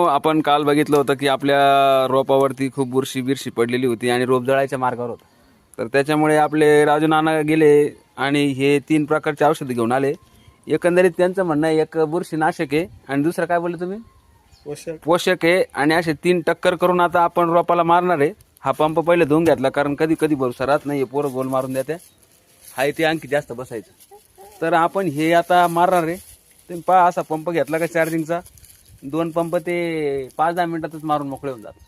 आपण काल बघितलं होतं की आपल्या रोपावरती खूप बुरशी पडलेली होती आणि रोप जळायच्या मार्गावर होता. तर त्याच्यामुळे आपले राजू नाना गेले आणि हे 3 प्रकारचे औषध घेऊन आले. एकंदरीत त्यांचं म्हणणं आहे एक बुरशीनाशक आहे आणि दुसरं काय बोलले तुम्ही, पोषक आहे. आणि असे 3 टक्कर करून आता आपण रोपाला मारणार आहे. हा पंप पहिले धुवून घेतला कारण कधी कधी भरोसा राहत नाही, पोरं गोल मारून देते, हाय ते आणखी जास्त बसायचं. तर आपण हे आता मारणार आहे. तुम्ही पहा, असा पंप घेतला का चार्जिंगचा, 2 पंप ते 5-10 मिनिटातच मारून मोकळे होऊन जातात.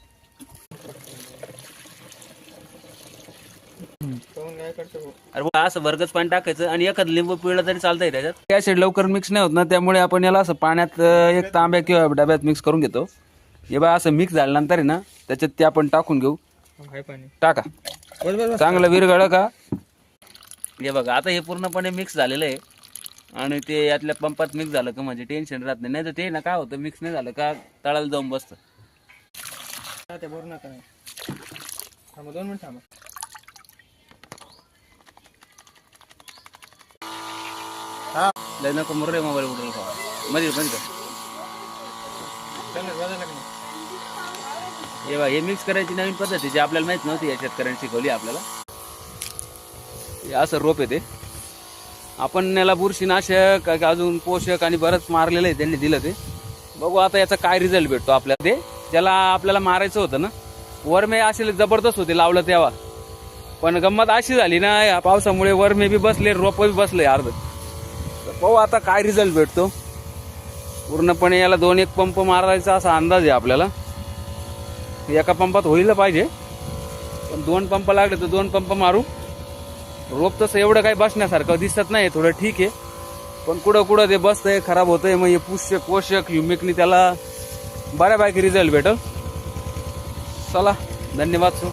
अरे असं भरगच पाणी टाकायचं आणि एखादं लिंबू पिळलं तरी चालतंय. त्याच्यात ऍसिड लवकर मिक्स नाही होत ना, त्यामुळे आपण याला असं पाण्यात एक तांब्या किंवा डब्यात मिक्स करून घेतो. हे बा असं मिक्स झाल्यानंतर आहे ना, त्याच्यात ते आपण टाकून घेऊ. टाका, चांगलं विरघळ का. हे बघा आता हे पूर्णपणे मिक्स झालेलं आहे आणि ते यातल्या पंपात मिक्स झालं का म्हणजे टेन्शन राहत नाही. तर ते ना काय होतं, मिक्स नाही झालं का तळाला जाऊन बसतं. ते भरू नका, थांबा 2 मिनिट थांबा. हा लय नको मुर्रे मोबाईल उडल का मध्ये बंद. हे मिक्स करायची नवीन पद्धती जी आपल्याला माहित नव्हती, या शेतकऱ्यांनी शिकवली आपल्याला. हे असं रोप आहे ते. आपण याला बुरशीनाशक अजून पोषक आणि बरंच मारलेलं आहे त्यांनी दिलं ते. बघू आता याचा काय रिझल्ट भेटतो आपल्याला. ते ज्याला आपल्याला मारायचं होतं ना, वरमे असे जबरदस्त होते लावलं तेव्हा, पण गंमत अशी झाली ना या पावसामुळे वरमे बी बसले, रोप बी बसले अर्ध. तर पाहू आता काय रिझल्ट भेटतो. पूर्णपणे याला 2-1 पंप मारायचा असा अंदाज आहे आपल्याला. एका पंपात होईल पाहिजे, पण 2 पंप लागले तर 2 पंप मारू. रोप तसं एवढं काही बसण्यासारखं दिसत नाही, थोडं ठीक आहे, पण कुठं कुठं ते बसतंय, खराब होतंय. मग हे पोषक ह्युमिकनी त्याला बऱ्यापैकी रिझल्ट भेटल. चला, धन्यवाद.